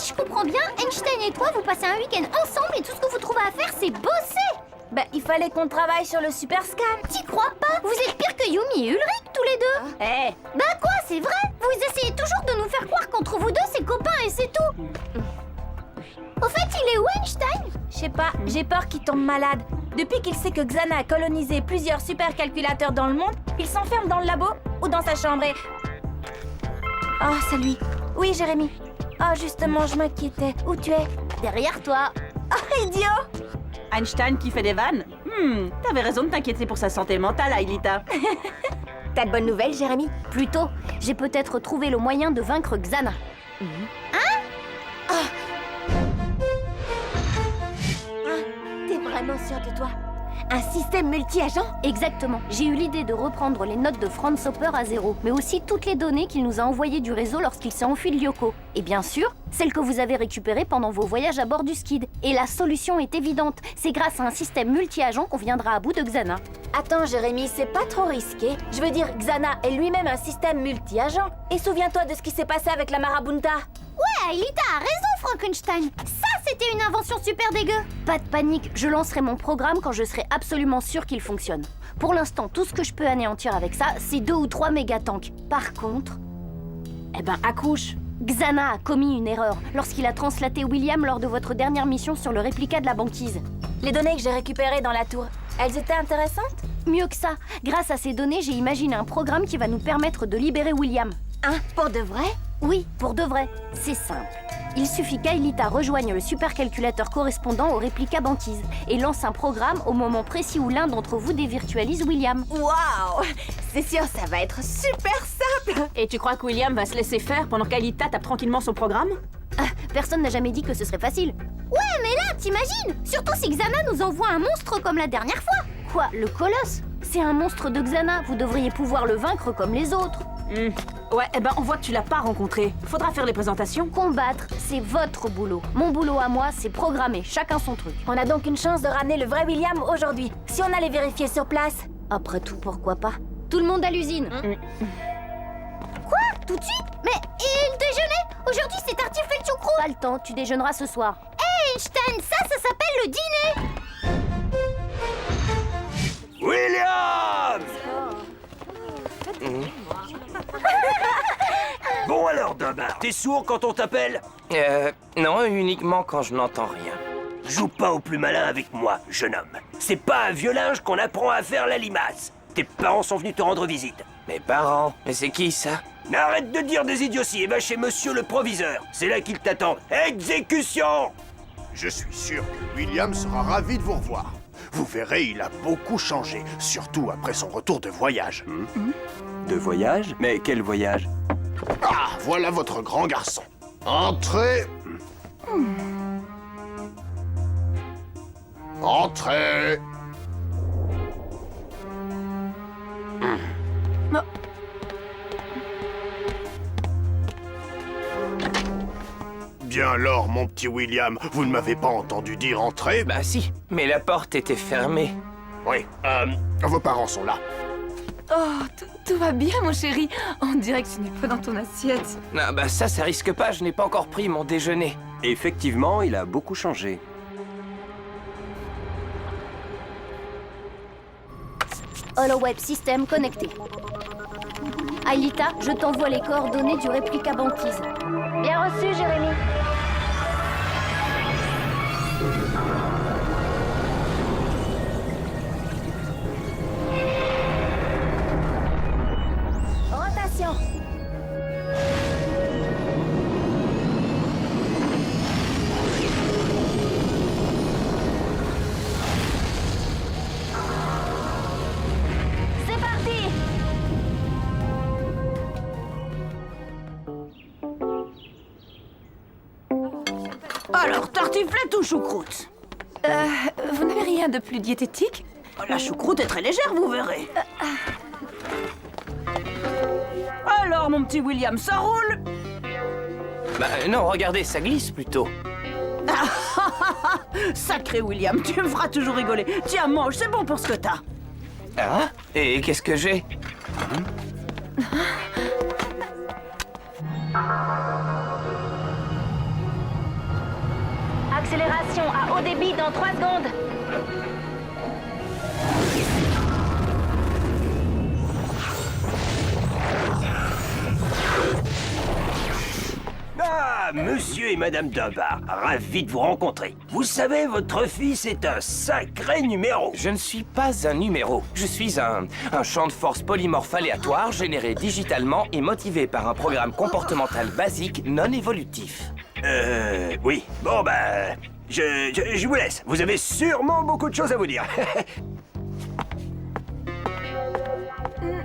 je comprends bien, Einstein et toi, vous passez un week-end ensemble et tout ce que vous trouvez à faire, c'est bosser. Bah, il fallait qu'on travaille sur le super scan. T'y crois pas? Vous êtes pire que Yumi et Ulrich, tous les deux. Eh, Bah quoi, c'est vrai? Vous essayez toujours de nous faire croire qu'entre vous deux, c'est copains et c'est tout. Au fait, il est où, Einstein? je sais pas, j'ai peur qu'il tombe malade. Depuis qu'il sait que Xana a colonisé plusieurs supercalculateurs dans le monde, il s'enferme dans le labo ou dans sa chambre et... Oh, c'est lui. Oui, Jérémy. Oh, justement, je m'inquiétais. Où tu es? Derrière toi. Oh, idiot! Einstein qui fait des vannes? T'avais raison de t'inquiéter pour sa santé mentale, Aelita. T'as de bonnes nouvelles, Jérémy? Plutôt, j'ai peut-être trouvé le moyen de vaincre Xana. T'es vraiment sûr de toi? Un système multi-agent? Exactement. J'ai eu l'idée de reprendre les notes de Franz Hopper à zéro, mais aussi toutes les données qu'il nous a envoyées du réseau lorsqu'il s'est enfui de Lyoko. Et bien sûr, celles que vous avez récupérées pendant vos voyages à bord du Skid. Et la solution est évidente. C'est grâce à un système multi-agent qu'on viendra à bout de Xana. Attends, Jérémy, c'est pas trop risqué? Je veux dire, Xana est lui-même un système multi-agent. Et souviens-toi de ce qui s'est passé avec la Marabunta. Ouais, Aelita a raison, Frankenstein. Ça, c'était une invention super dégueu. Pas de panique, je lancerai mon programme quand je serai absolument sûr qu'il fonctionne. Pour l'instant, tout ce que je peux anéantir avec ça, c'est 2 ou 3 mégatanks. Par contre... Eh ben, accouche. Xana a commis une erreur lorsqu'il a translaté William lors de votre dernière mission sur le réplica de la banquise. Les données que j'ai récupérées dans la tour, elles étaient intéressantes? Mieux que ça, grâce à ces données, j'ai imaginé un programme qui va nous permettre de libérer William. Hein? Pour de vrai? Oui, pour de vrai. C'est simple. Il suffit qu'Aelita rejoigne le supercalculateur correspondant au réplica banquise et lance un programme au moment précis où l'un d'entre vous dévirtualise William. Waouh! C'est sûr, ça va être super simple! Et tu crois que William va se laisser faire pendant qu'Aelita tape tranquillement son programme? Personne n'a jamais dit que ce serait facile. Ouais, mais là, t'imagines? Surtout si Xana nous envoie un monstre comme la dernière fois. Quoi, le colosse? C'est un monstre de Xana, vous devriez pouvoir le vaincre comme les autres. Ouais, eh ben, on voit que tu l'as pas rencontré. Faudra faire les présentations. Combattre, c'est votre boulot. Mon boulot à moi, c'est programmer, chacun son truc. On a donc une chance de ramener le vrai William aujourd'hui, si on allait vérifier sur place. Après tout, pourquoi pas? Tout le monde à l'usine. Quoi? Tout de suite? Mais et le déjeuner? Aujourd'hui, c'est tartiflette choucroute. Pas le temps, tu déjeuneras ce soir. Hey, Einstein, ça s'appelle le dîner. William! Bon alors, Doma, t'es sourd quand on t'appelle? Non, uniquement quand je n'entends rien. Joue pas au plus malin avec moi, jeune homme. C'est pas à vieux linge qu'on apprend à faire la limace. Tes parents sont venus te rendre visite. Mes parents, mais c'est qui ça? Arrête de dire des idioties et va chez monsieur le proviseur. C'est là qu'il t'attend. Exécution! Je suis sûr que William sera ravi de vous revoir. Vous verrez, il a beaucoup changé, surtout après son retour de voyage. De voyage? Mais quel voyage? Ah, voilà votre grand garçon. Entrez. Entrez. Bien alors, mon petit William, vous ne m'avez pas entendu dire entrez? Bah si, mais la porte était fermée. Oui, vos parents sont là. Oh, tout va bien, mon chéri. On dirait que tu n'es pas dans ton assiette. Non, bah ça risque pas, je n'ai pas encore pris mon déjeuner. Effectivement, il a beaucoup changé. HoloWeb System connecté. Aelita, je t'envoie les coordonnées du réplica banquise. Bien reçu, Jérémy. Rotation. C'est parti. Alors, tartiflette ou choucroute? Vous n'avez rien de plus diététique? La choucroute est très légère, vous verrez. Alors, mon petit William, ça roule? Bah non, regardez, ça glisse plutôt. Sacré William, tu me feras toujours rigoler. Tiens, mange, c'est bon pour ce que t'as. Ah? Et qu'est-ce que j'ai? Accélération à haut débit dans 3 secondes. Ah, monsieur et madame Dunbar, ravi de vous rencontrer. Vous savez, votre fils est un sacré numéro. Je ne suis pas un numéro. Je suis un champ de force polymorphe aléatoire généré digitalement et motivé par un programme comportemental basique non évolutif. Oui. Bon, bah... Je vous laisse. Vous avez sûrement beaucoup de choses à vous dire.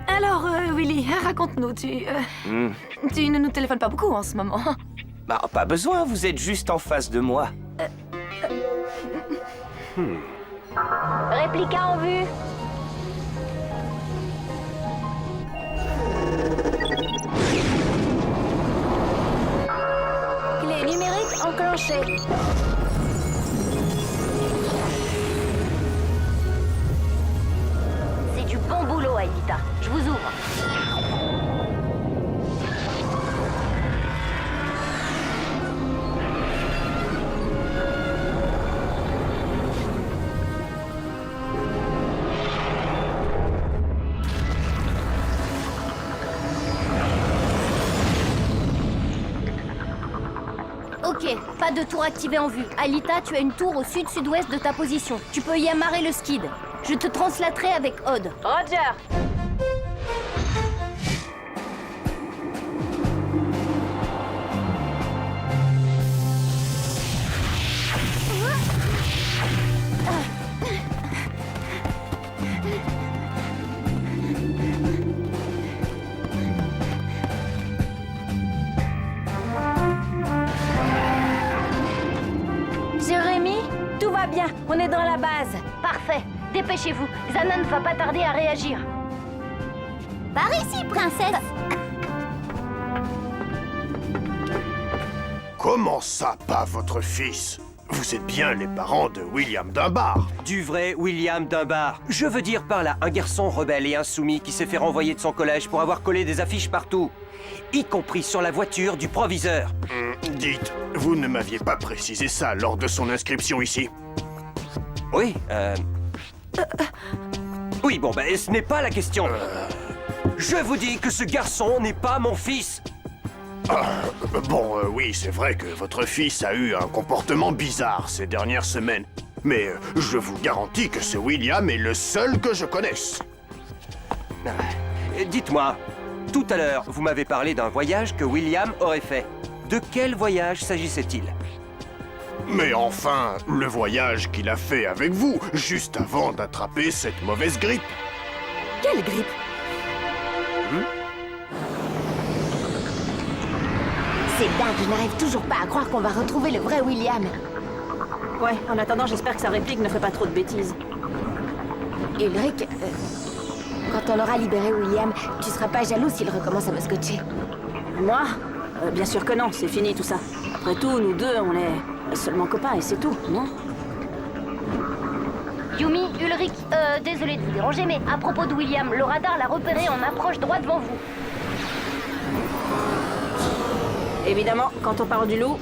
Alors, Willy, raconte-nous, tu ne nous téléphones pas beaucoup en ce moment. Bah, pas besoin, vous êtes juste en face de moi. Réplica en vue. Clé numérique enclenchée. C'est du bon boulot, Aelita. Je vous ouvre. Ok, pas de tour activé en vue. Aelita, tu as une tour au sud-sud-ouest de ta position. Tu peux y amarrer le skid. Je te translaterai avec Odd. Roger. Jérémy, tout va bien. On est dans la base. Parfait. Dépêchez-vous. Xana ne va pas tarder à réagir. Par ici, princesse. Comment ça, pas votre fils? Vous êtes bien les parents de William Dunbar. Du vrai William Dunbar. Je veux dire par là un garçon rebelle et insoumis qui s'est fait renvoyer de son collège pour avoir collé des affiches partout, y compris sur la voiture du proviseur. Dites, vous ne m'aviez pas précisé ça lors de son inscription ici. Oui, Oui, bon, ben, ce n'est pas la question. Je vous dis que ce garçon n'est pas mon fils. Oui, c'est vrai que votre fils a eu un comportement bizarre ces dernières semaines. Mais je vous garantis que ce William est le seul que je connaisse. Dites-moi, tout à l'heure, vous m'avez parlé d'un voyage que William aurait fait. De quel voyage s'agissait-il? Mais enfin, le voyage qu'il a fait avec vous, juste avant d'attraper cette mauvaise grippe. Quelle grippe? C'est dingue, je n'arrive toujours pas à croire qu'on va retrouver le vrai William. Ouais, en attendant, j'espère que sa réplique ne fait pas trop de bêtises. Ulrich, quand on aura libéré William, tu seras pas jaloux s'il recommence à me scotcher. Moi? Bien sûr que non, c'est fini tout ça. Après tout, nous deux, on est seulement copains et c'est tout, non? Yumi, Ulrich, désolé de vous déranger, mais à propos de William, le radar l'a repéré en approche droit devant vous. Évidemment, quand on parle du loup...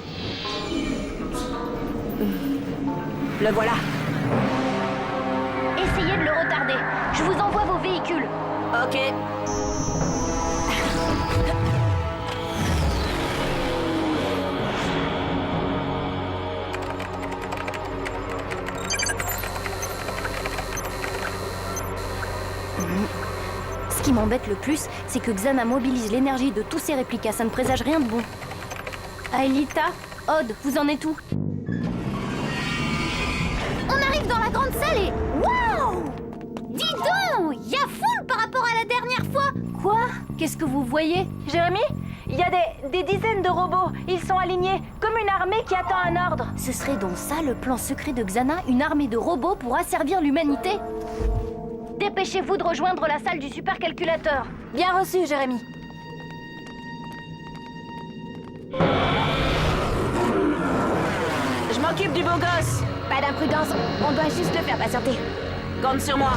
Le voilà. Essayez de le retarder. Je vous envoie vos véhicules. Ok. Ce qui m'embête le plus, c'est que Xana mobilise l'énergie de tous ses réplicas. Ça ne présage rien de bon. Aelita, Odd, vous en êtes où? On arrive dans la grande salle et... Waouh! Dis donc! Y a foule par rapport à la dernière fois! Quoi? Qu'est-ce que vous voyez? Jérémy, il y a des dizaines de robots. Ils sont alignés, comme une armée qui attend un ordre. Ce serait donc ça le plan secret de Xana? Une armée de robots pour asservir l'humanité? Dépêchez-vous de rejoindre la salle du supercalculateur. Bien reçu, Jérémy. Je m'occupe du beau gosse. Pas d'imprudence, on doit juste le faire patienter. Compte sur moi.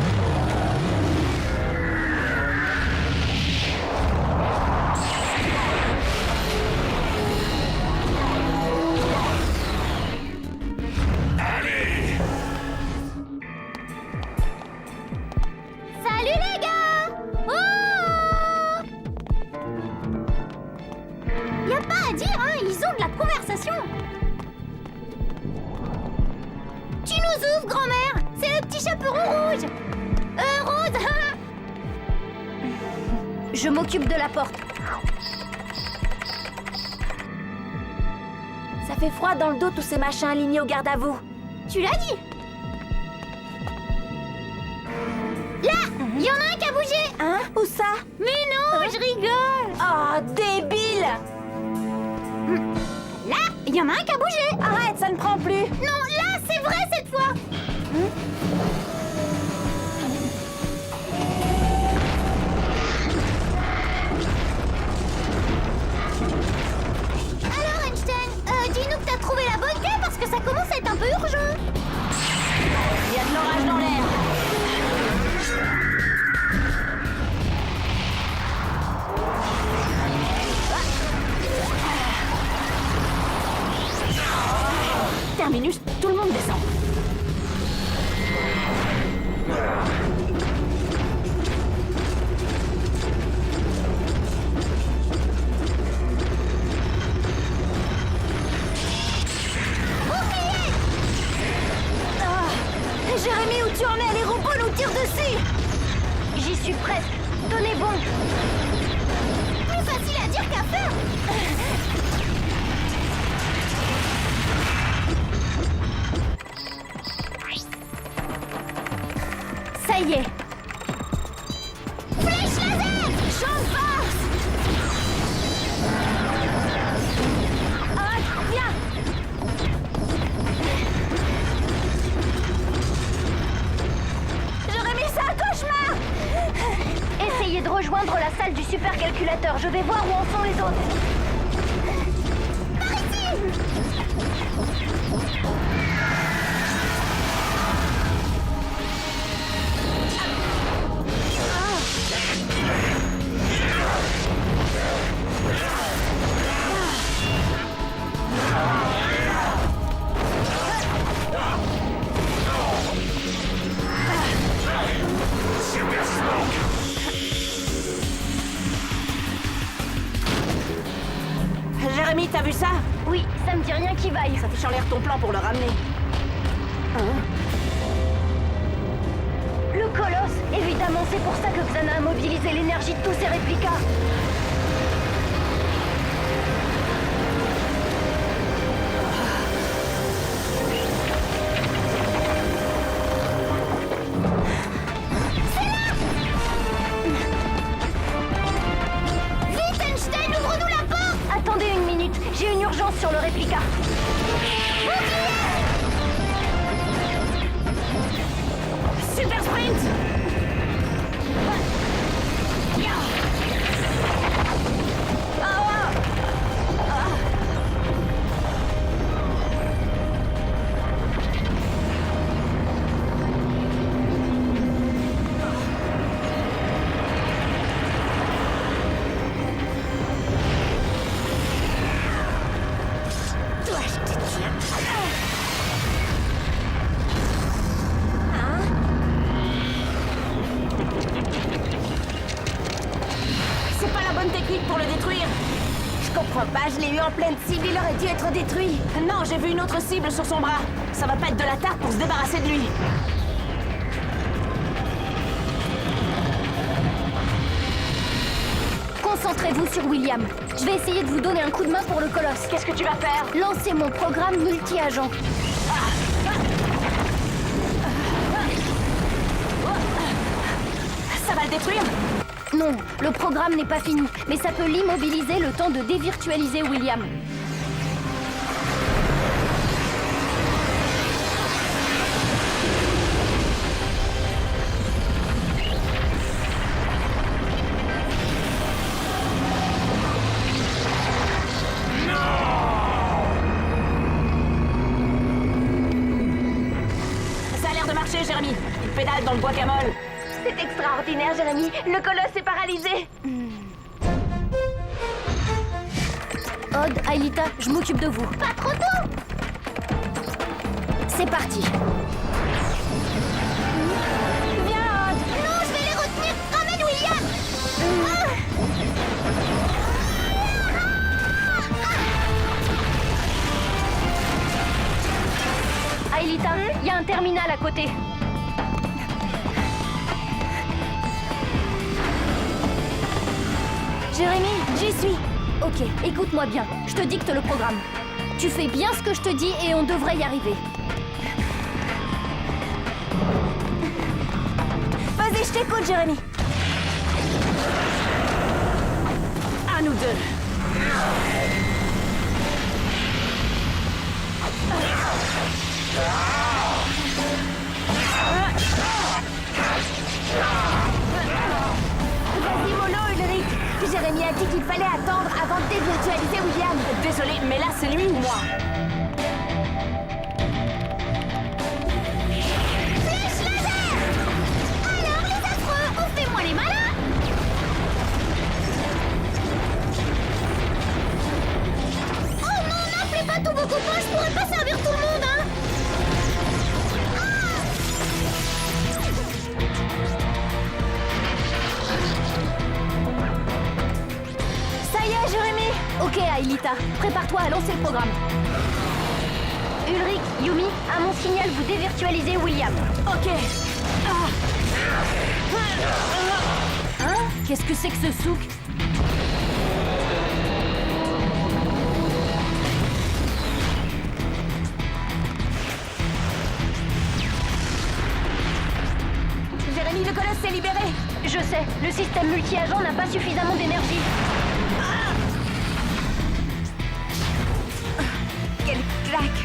Ouf, grand-mère! C'est le petit chaperon rouge! Rose! Je m'occupe de la porte. Ça fait froid dans le dos tous ces machins alignés au garde à vous. Tu l'as dit! Là! Il y en a un qui a bougé! Hein? Où ça? Mais non, je rigole! Oh, débile! Là! Il y en a un qui a bougé! Arrête, ça ne prend plus. Non, là, c'est vrai cette fois! Alors, Einstein, dis-nous que t'as trouvé la bonne clé parce que ça commence à être un peu urgent! Il y a de l'orage dans l'air. Terminus, tout le monde descend. Jérémy, où tu en es? Les robots nous tirent dessus! J'y suis presque. Tenez bon! Plus facile à dire qu'à faire! Ça y est! Flèche laser! Champ de force! Ah, viens! J'aurais mis ça un cauchemar. Essayez de rejoindre la salle du supercalculateur. Je vais voir où en sont les autres. Par ici! Jérémy, t'as vu ça? Oui, ça me dit rien qui vaille. Ça fiche en l'air ton plan pour le ramener. Le colosse! Évidemment, c'est pour ça que Xana a mobilisé l'énergie de tous ses réplicas. Vite, Einstein, ouvre-nous la porte! Attendez une minute, j'ai une urgence sur le réplica. Super sprint! Toi, je te tiens. C'est pas la bonne technique pour le détruire. Je comprends pas, je l'ai eu en pleine cible, il aurait dû être détruit. Non, j'ai vu une autre cible sur son bras. Ça va pas être de la tarte pour se débarrasser de lui. Concentrez-vous sur William. Je vais essayer de vous donner un coup de main pour le colosse. Qu'est-ce que tu vas faire? Lancez mon programme multi-agent. Ça va le détruire? Non, le programme n'est pas fini, mais ça peut l'immobiliser le temps de dévirtualiser William. Ça a l'air de marcher, Jérémy. Il pédale dans le guacamole. C'est extraordinaire, Jérémy. Le colosse est paralysé. Odd, Aelita, je m'occupe de vous. Pas trop tôt. C'est parti. Viens, Odd. Non, je vais les retenir. Ramène William. Aelita, il y a un terminal à côté. Jérémy, j'y suis. Ok, écoute-moi bien. Je te dicte le programme. Tu fais bien ce que je te dis et on devrait y arriver. Vas-y, je t'écoute, Jérémy. À nous deux. Vas-y, mollo, Ulrich. Jérémy a dit qu'il fallait attendre avant de dévirtualiser William. Désolé, mais là, c'est lui ou moi? Flèche laser! Alors, les affreux, on fait moins les malins! Oh non, n'appelez pas tous vos copains, je pourrais pas servir tout le monde, hein! Ça y est, Jérémy. Ok, Aelita, prépare-toi à lancer le programme. Ulrich, Yumi, à mon signal, vous dévirtualisez William. Ok. Hein? Qu'est-ce que c'est que ce souk? Jérémy, le colosse s'est libéré. Je sais, le système multi-agent n'a pas suffisamment d'énergie. Quelle claque.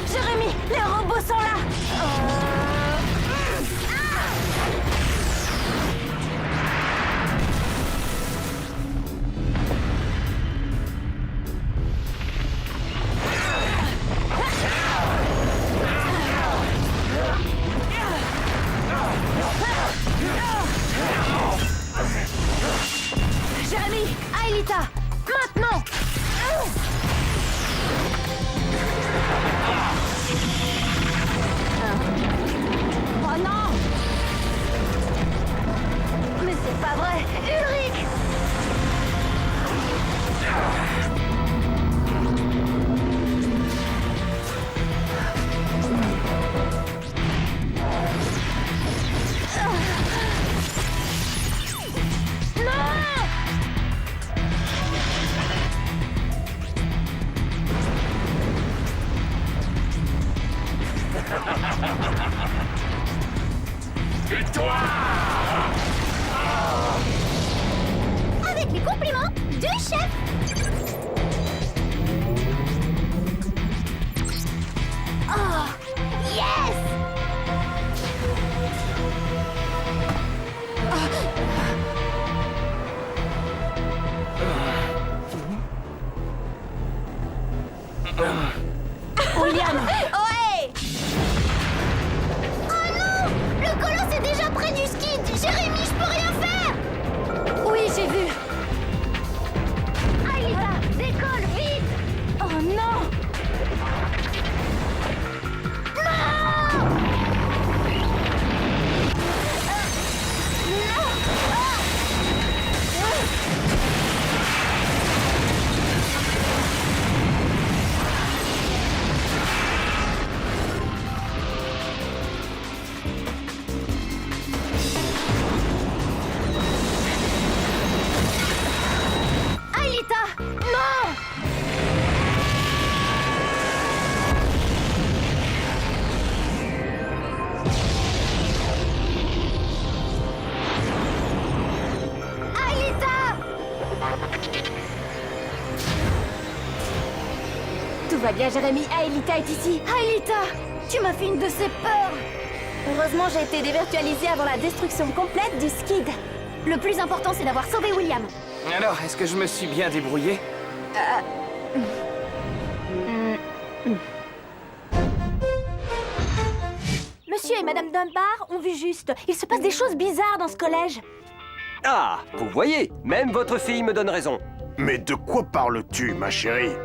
Jérémy, les robots sont là. Jérémy, Aelita, maintenant! Oh non! Mais c'est pas vrai! Ulrich! Non! Avec les compliments du chef! Oh! Yes! William. Ouais. Oh non! Le colosse est déjà près du skid! Jérémy, je peux rien faire! Oui, j'ai vu! Aïda, décolle, vite! Oh non. Aïda! Non! Aïda! Tout va bien, Jérémy. Aelita est ici. Aïda! Tu m'as fait une de ces peurs! Heureusement, j'ai été dévirtualisée avant la destruction complète du skid. Le plus important, c'est d'avoir sauvé William. Alors, est-ce que je me suis bien débrouillé? Monsieur et Madame Dunbar ont vu juste. Il se passe des choses bizarres dans ce collège. Ah, vous voyez, même votre fille me donne raison. Mais de quoi parles-tu, ma chérie?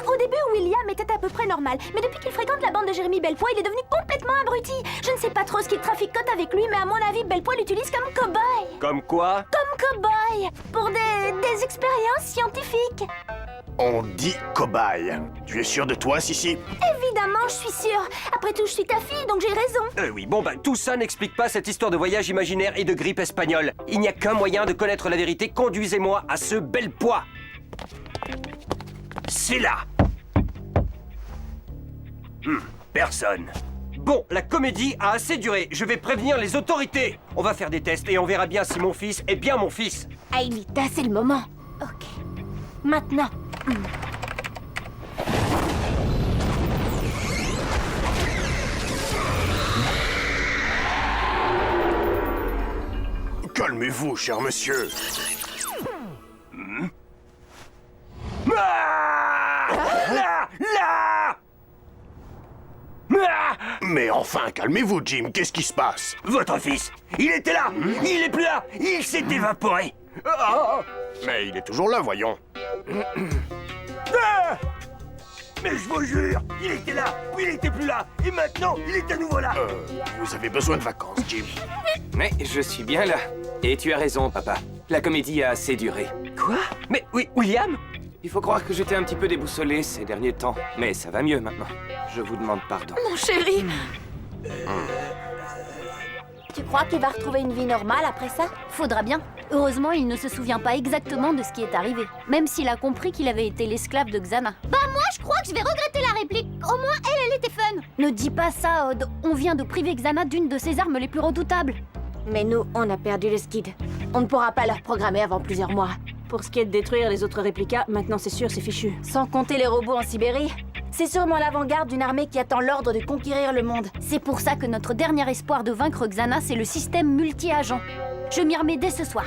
Au début, William était à peu près normal, mais depuis qu'il fréquente la bande de Jérémy Belpois, il est devenu complètement abruti. Je ne sais pas trop ce qu'il traficote avec lui, mais à mon avis, Belpois l'utilise comme cow-boy. Comme quoi? Comme cow-boy, pour des expériences scientifiques. On dit cobaye. Tu es sûr de toi, Sissi? Évidemment, je suis sûre. Après tout, je suis ta fille, donc j'ai raison. Oui, bon, tout ça n'explique pas cette histoire de voyage imaginaire et de grippe espagnole. Il n'y a qu'un moyen de connaître la vérité. Conduisez-moi à ce bel poids. C'est là. Personne. Bon, la comédie a assez duré. Je vais prévenir les autorités. On va faire des tests et on verra bien si mon fils est bien mon fils. Aelita, c'est le moment. Ok. Maintenant. Calmez-vous, cher monsieur. Ah là là Ah Mais enfin, calmez-vous, Jim. Qu'est-ce qui se passe? Votre fils, il était là. Il est plus là. Il s'est évaporé. Ah Mais il est toujours là, voyons. Ah mais je vous jure, il était là, puis il était plus là, et maintenant il est à nouveau là. Vous avez besoin de vacances, Jim. Mais je suis bien là. Et tu as raison, papa. La comédie a assez duré. Quoi? Mais oui, William? Il faut croire que j'étais un petit peu déboussolé ces derniers temps. Mais ça va mieux maintenant. Je vous demande pardon. Mon chéri. Tu crois qu'il va retrouver une vie normale après ça? Faudra bien. Heureusement, il ne se souvient pas exactement de ce qui est arrivé. Même s'il a compris qu'il avait été l'esclave de Xana. Bah moi, je crois que je vais regretter la réplique. Au moins, elle était fun. Ne dis pas ça, Odd. On vient de priver Xana d'une de ses armes les plus redoutables. Mais nous, on a perdu le skid. On ne pourra pas le reprogrammer avant plusieurs mois. Pour ce qui est de détruire les autres réplicas, maintenant c'est sûr, c'est fichu. Sans compter les robots en Sibérie, c'est sûrement l'avant-garde d'une armée qui attend l'ordre de conquérir le monde. C'est pour ça que notre dernier espoir de vaincre Xana, c'est le système multi-agent. Je m'y remets dès ce soir.